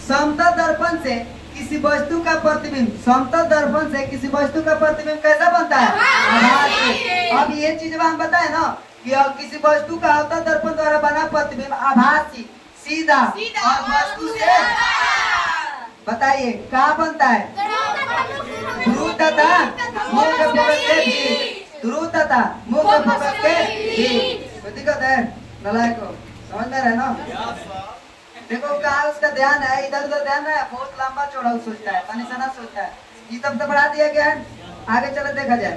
समतल दर्पण से किसी वस्तु का प्रतिबिंब, समतल दर्पण से किसी वस्तु का प्रतिबिंब कैसा बनता है? आभासी। अब ये चीज हम बताए ना कि किसी वस्तु का अवतल दर्पण द्वारा बना प्रतिबिंब आभासी, सीधा और वस्तु से, बताइए क्या बनता है? ध्रुव तथा मुख्य फोकस के बीच, ध्रुव तथा मुख्य फोकस के बीच। कोई दिक्कत है? नलायक को समझ में रहे ना? देखो कहा उसका ध्यान है, इधर उधर ध्यान है, बहुत लंबा चौड़ा सोचता है, पानी सना सोचता है। ये तब तो बढ़ा दिया गया है, आगे चलो देखा जाए।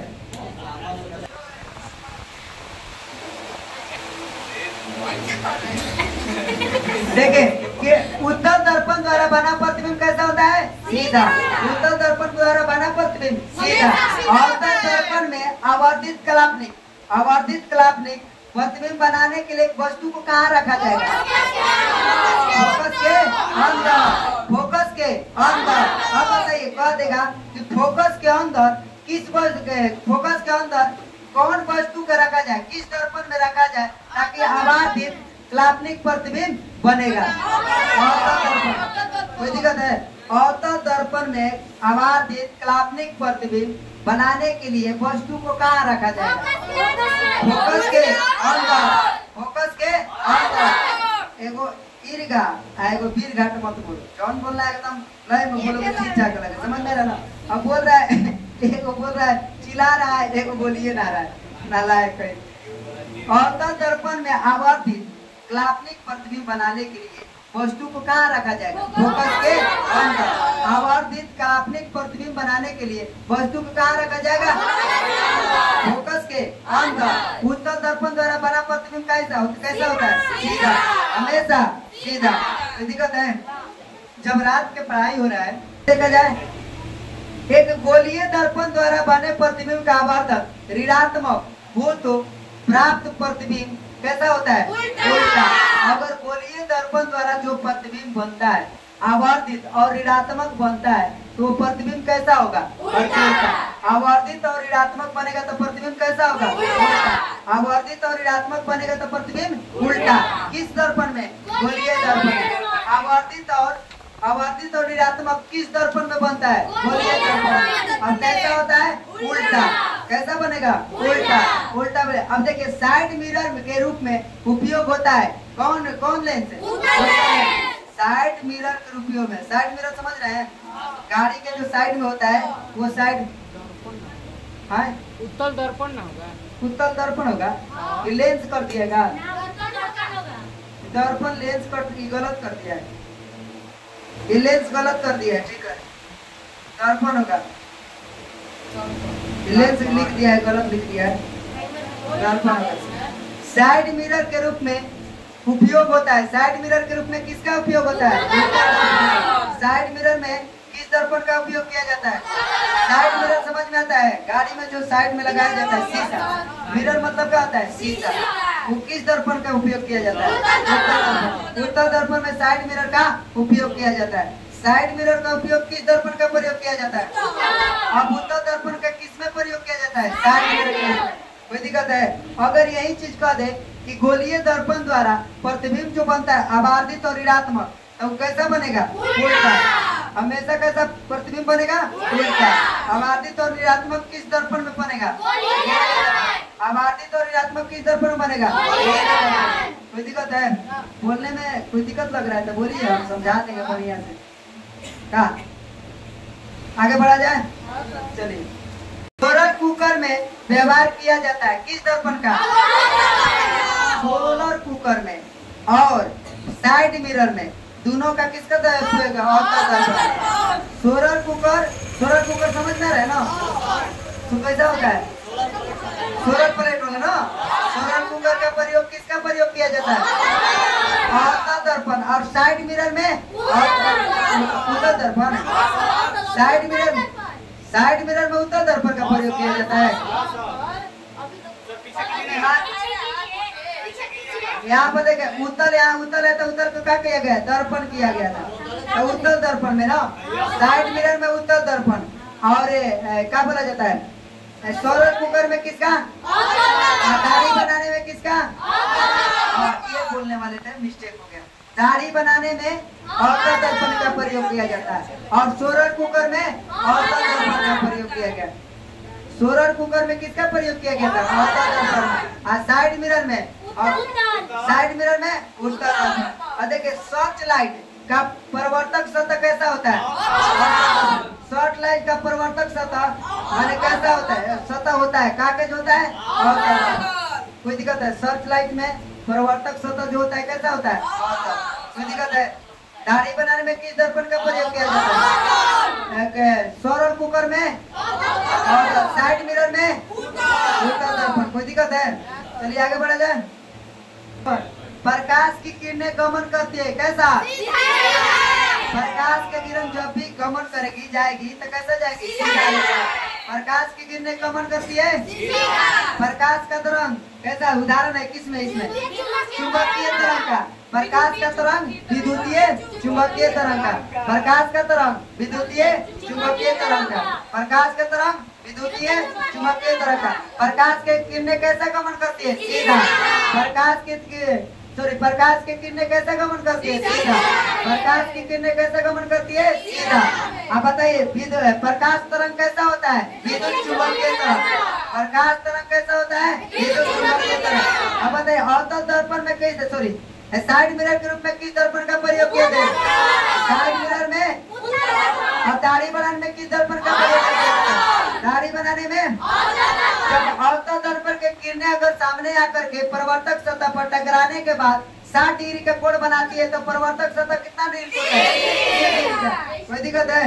देखे कि उत्तल दर्पण द्वारा बना प्रतिबिंब कैसा होता है? सीधा। उत्तल दर्पण द्वारा बना प्रतिबिंब सीधा। अवतल दर्पण में आवर्धित कलापनिक, आवर्धित कलापनिक प्रतिबिंब बनाने के लिए वस्तु को कहाँ रखा जाएगा? फोकस के अंदर, फोकस के अंदर। अब बताइए कह देगा कि फोकस के अंदर किस वस्तु के, फोकस के अंदर कौन वस्तु का रखा जाए, किस दर्पण में रखा जाए ताकि आवर्धित कलापनिक प्रतिबिंब बनेगा? कोई दिक्कत है? अवतल दर्पण में आवर्धित कलापनिक प्रतिबिंब बनाने के लिए वस्तु को कहाँ रखा जाएगा? फोकस के अंदर, फोकस के अंदर। एगो ईर्घा एगो वीर घाट मत बोलो, जौन बोलना है एकदम लय में बोलो, ठीक ठाक लगे, समझ में रहना। अब बोल रहा है एगो बोल रहा है चिल्ला रहा है, एगो बोलिए ना रहा है, नालायक है। अवतल दर्पण में आवर्धित कलापनिक प्रतिबिंब बनाने के लिए वस्तु को कहाँ रखा जाएगा? फोकस के अंदर। आवर्धित कलापनिक प्रतिबिंब बनाने के लिए वस्तु को कहाँ रखा जाएगा? फोकस के अंदर। उत्तल दर्पण द्वारा बना प्रतिबिंब कैसा होता है? सीधा, हमेशा सीधा। कोई दिक्कत है? जब रात के पढ़ाई हो रहा है, देखा जाए एक गोलीय दर्पण द्वारा बने प्रतिबिंब का आवर्धक ऋणात्मक हो तो प्राप्त प्रतिबिंब कैसा होता है? उल्टा। अगर गोलीय दर्पण द्वारा जो प्रतिबिंब बनता है आवर्धित और ऋणात्मक बनता है तो प्रतिबिंब कैसा होगा? उल्टा। आवर्धित और ऋणात्मक बनेगा तो प्रतिबिंब कैसा होगा? उल्टा। आवर्धित और ऋणात्मक बनेगा तो प्रतिबिंब उल्टा। किस दर्पण में? गोलीय दर्पण में। आवर्धित और ऋणात्मक किस दर्पण में बनता है? गोलीय दर्पण। अब कैसा होता है? उल्टा। कैसा बनेगा? उल्टा। उल्टा बने। अब देखिए साइड मिरर के रूप में उपयोग होता है कौन कौन लेंस? साइड मिरर के उपयोग में, साइड मिरर समझ रहे हैं? गाड़ी के जो साइड में होता है वो साइड, हाँ उत्तल दर्पण ना होगा? उत्तल दर्पण होगा। लेंस कर दिएगा, दर्पण लेंस गलत कर दिया है, ये लेंस गलत कर दिया है, ठीक है। दर्पण होगा, लेंस लिख दिया है, गलत लिख दिया है, दर्पण होगा। साइड मिरर के रूप में उपयोग होता है। साइड मिरर के रूप में किसका उपयोग होता है? साइड मिरर में किस दर्पण का उपयोग किया जाता है? साइड मिरर समझ में आता है? गाड़ी में जो साइड में लगाया जाता है शीशा, मिरर मतलब क्या होता है? शीशा। वो किस दर्पण का उपयोग किया जाता है? उत्तल दर्पण में साइड मिरर का उपयोग किया जाता है। साइड मिरर का उपयोग किस दर्पण का प्रयोग किया जाता है? अब उत्तल दर्पण का किस में प्रयोग किया जाता है? साइड मिरर में। कोई दिक्कत है? अगर यही चीज कह दे कि गोलीय दर्पण द्वारा प्रतिबिंब जो बनता है आवर्धित और ऋणात्मक, तो कैसा बनेगा? उल्टा। हमेशा कैसा प्रतिबिंब बनेगा? उल्टा। आवर्धित और ऋणात्मक किस दर्पण में बनेगा? आवर्धित और ऋणात्मक किस दर्पण में बनेगा? कोई दिक्कत है? बोलने में कोई दिक्कत लग रहा है तो बोलिए, हम समझा देंगे बढ़िया से। क्या आगे बढ़ा जाए? चलिए। सोलर कुकर में व्यवहार किया जाता है किस दर्पण का? सोलर कुकर में और साइड मिरर में, दोनों का किसका उपयोग है? सोलर कुकर समझ में रहे ना? तो कैसा होता है? सोलर प्लेट होगा ना? सोलर कुकर का प्रयोग किसका प्रयोग किया जाता है? अवतल दर्पण। और साइड मिरर में उत्तल दर्पण। साइड मिरर में उत्तल दर्पण का प्रयोग किया जाता है। यहाँ पर देखे उत्तल, यहाँ उत्तल है तो उत्तल को क्या किया गया? दर्पण किया गया था, तो उत्तल दर्पण में ना। साइड मिरर में उत्तल दर्पण। और क्या बोला जाता है? सोलर कुकर में किसका? दाढ़ी बनाने में किसका? ये बोलने वाले थे, मिस्टेक हो गया। दाढ़ी बनाने में अवतल दर्पण का प्रयोग किया जाता है और सोलर कुकर में अवतल दर्पण का प्रयोग किया गया। सोलर कुकर में किसका प्रयोग किया गया था? अवतल दर्पण। और साइड मिरर में उत्तल दर्पण। और देखिए सर्च लाइट का परिवर्तक सतह कैसा होता है? सर्च लाइट का परिवर्तक सतह माने कैसा होता है? सतह होता है, कागज होता है। कोई दिक्कत है? सर्च लाइट में परिवर्तक सतह जो होता है कैसा होता है? कोई दिक्कत है? दाढ़ी बनाने में किस दर्पण का प्रयोग किया जाता है? सोलर कुकर में और साइड मिरर में उत्तल दर्पण। कोई दिक्कत है? चलिए आगे बढ़ा जाए। प्रकाश की किरणें गमन करती है कैसा? प्रकाश की किरण जब भी गमन करेगी जाएगी तो कैसा जाएगी? प्रकाश की किरणें गमन करती है। प्रकाश का तरंग कैसा? उदाहरण है किसमें? इसमें चुंबकीय तरंग का। प्रकाश का तरंग विद्युतीय चुंबकीय तरंग का। प्रकाश का तरंग विद्युतीय चुंबकीय तरंग का। प्रकाश का तरंग विद्युतीय चुंबकीय तरंग का। प्रकाश के किरणें कैसे गमन करती है? सीधा। प्रकाश की किरणें कैसे गमन करती है? सीधा। प्रकाश की किरणें कैसे गमन करती है? सीधा। आप बताइए प्रकाश तरंग कैसा होता है? विद्युत चुंबकीय तरंग। प्रकाश तरंग कैसा होता है? विद्युत चुंबकीय तरंग। आप बताइए अवतल दर्पण में कैसे साइड मिरर के रूप में किस दर्पण का प्रयोग किया जाए? साइड मिरर में। और दाढ़ी बनाने में किस दर्पण का प्रयोग किया जाता है? दाढ़ी बनाने में जब अवतल दर्पण के किरणें अगर सामने आकर के परिवर्तक सतह पर टकराने के बाद 60 डिग्री का कोण बनाती है तो परिवर्तक सतह कितना डिग्री होता है? कोई दिक्कत है?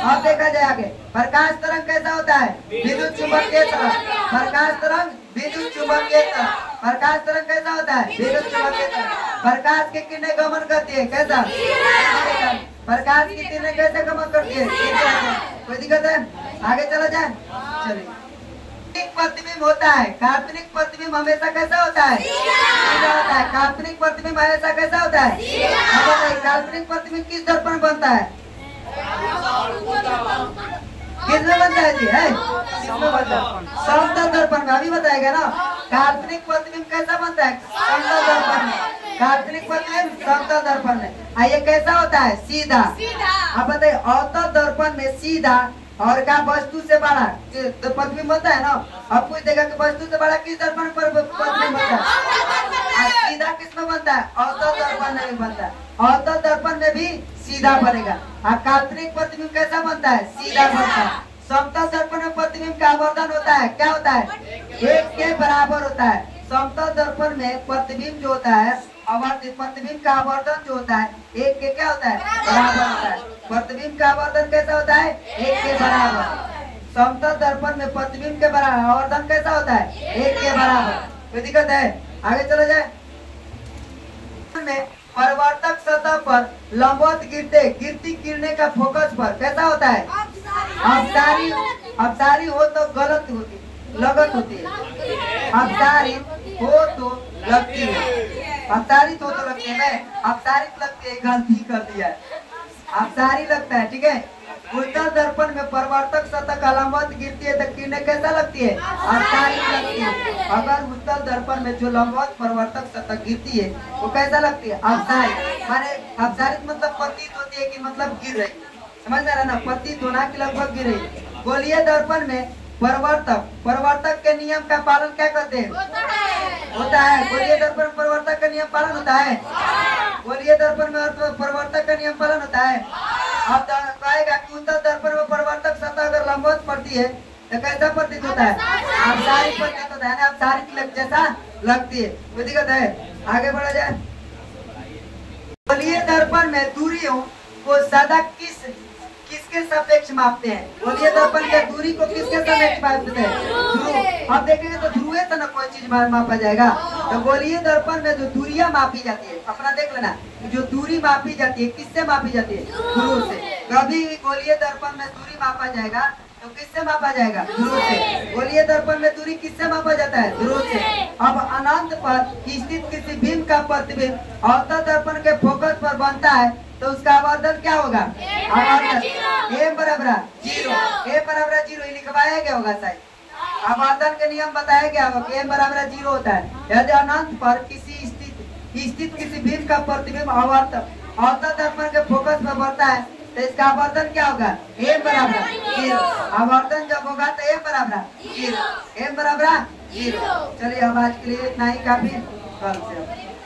अब देखा जाए आगे। प्रकाश तरंग कैसा होता है? विद्युत चुंबकीय तरंग। प्रकाश तरंग विद्युत चुंबकीय तरंग। प्रकाश तरंग कैसा होता है? विद्युत चुंबकीय तरंग। प्रकाश की किरणें गमन करती है कैसा? प्रकाश की किरणें कैसे गमन करती है? कोई दिक्कत है? आगे चला जाए। चलिए प्रतिबिंब होता है। काल्पनिक प्रतिबिंब हमेशा कैसा होता है? सीधा होता है। काल्पनिक प्रतिबिंब हमेशा कैसा होता है? काल्पनिक प्रतिबिंब किस दर्पण बनता है? किसमें बनता है जी? है समतल दर्पण में। अभी बताएगा ना। काल्पनिक प्रतिबिंब कैसा बनता है? समतल दर्पण में। काल्पनिक प्रतिबिंब समतल दर्पण में। ये कैसा होता है? सीधा। अब बताइए अवतल दर्पण में सीधा और क्या वस्तु से बड़ा तो प्रतिबिंब बनता है ना। अब पूछ देगा कि वस्तु से बड़ा किस दर्पण पर प्रतिबिंब बनता है? सीधा किसमें बनता है? अवतल दर्पण में भी बनता है। अवतल दर्पण में भी सीधा बनेगा। काल्पनिक प्रतिबिंब कैसा बनता है? सीधा बनता है। समतल दर्पण में प्रतिबिंब का आवर्धन होता है क्या होता है? 1 के बराबर होता है। समतल दर्पण में प्रतिबिंब जो होता है प्रतिबिंब का आवर्धन जो होता है 1 के क्या होता है? बराबर होता है। प्रतिबिंब का आवर्धन कैसा होता है? 1 के बराबर। समतल दर्पण में प्रतिबिंब के बराबर आवर्धन कैसा होता है? 1 के बराबर। कोई दिक्कत है? आगे चला जाए। में परिवर्तक सतह पर लंबवत गिरती किरणें का फोकस पर कैसा होता है? अपसारी हो तो लगत होती है। अपसारित हो तो लगती है। अपसारित हो तो लगती है। मैं अपसारित लगती है, गलती कर दिया है। अपसारी लगता है, ठीक है। उत्तल दर्पण में परिवर्तक सतह का लंबवत गिरती है तो किरणें कैसा लगती है? अपसारित लगती है। अगर उत्तल दर्पण में जो लंबवत परिवर्तक सतह गिरती है वो कैसा लगती है? अपसारित। माने अपसारित मतलब प्रतीत होती है कि मतलब गिर रही। समझ में आ रहा ना? प्रतीत होना कि लगभग गिर रही। गोलीय दर्पण में परिवर्तक के नियम का पालन क्या करते हैं? होता है। गोलीय दर्पण परिवर्तक का नियम पालन होता है। गोलीय दर्पण में परिवर्तक का नियम पालन होता है। अब कहेगा कि उत्तल दर्पण में परिवर्तक सतह अगर लंबवत पड़ती है तो कैसा प्रतीत होता है? अपसारित प्रतीत होता है। अपसारित जैसा लगती है। कोई दिक्कत है? आगे बढ़ा जाए। गोलीय दर्पण में दूरियों को सदा किसके सापेक्ष मापते हैं? गोलीय दर्पण के दूरी को किसके सापेक्ष मापते हैं? अब देखेंगे तो ध्रुव से ना कोई चीज मापा जाएगा। तो गोलीय दर्पण में जो दूरियां मापी जाती है अपना देख लेना। जो दूरी मापी जाती है किससे मापी जाती है? ध्रुव से। कभी भी गोलीय दर्पण में दूरी मापा जाएगा तो किससे मापा जाएगा? ध्रुव से। गोलीय दर्पण में दूरी किससे मापा जाता है? ध्रुव से। अब अनंत पर स्थित किसी बिंब का प्रतिबिंब अवतल दर्पण के फोकस पर बनता है तो उसका आवर्धन क्या होगा? आवर्धन ए बराबर 0। ए बराबर 0 लिखवाया गया होगा शायद। आवर्धन के नियम बताया गया होगा कि ए बराबर 0 होता है। यदि अनंत पर किसी स्थित किसी बीम का प्रतिबिंब अवतल दर्पण के फोकस में बढ़ता है तो इसका आवर्तन क्या होगा? m बराबर 0। आवर्तन जब होगा तो m बराबर 0। m बराबर 0। चलिए अब आज के लिए इतना ही काफी। कल से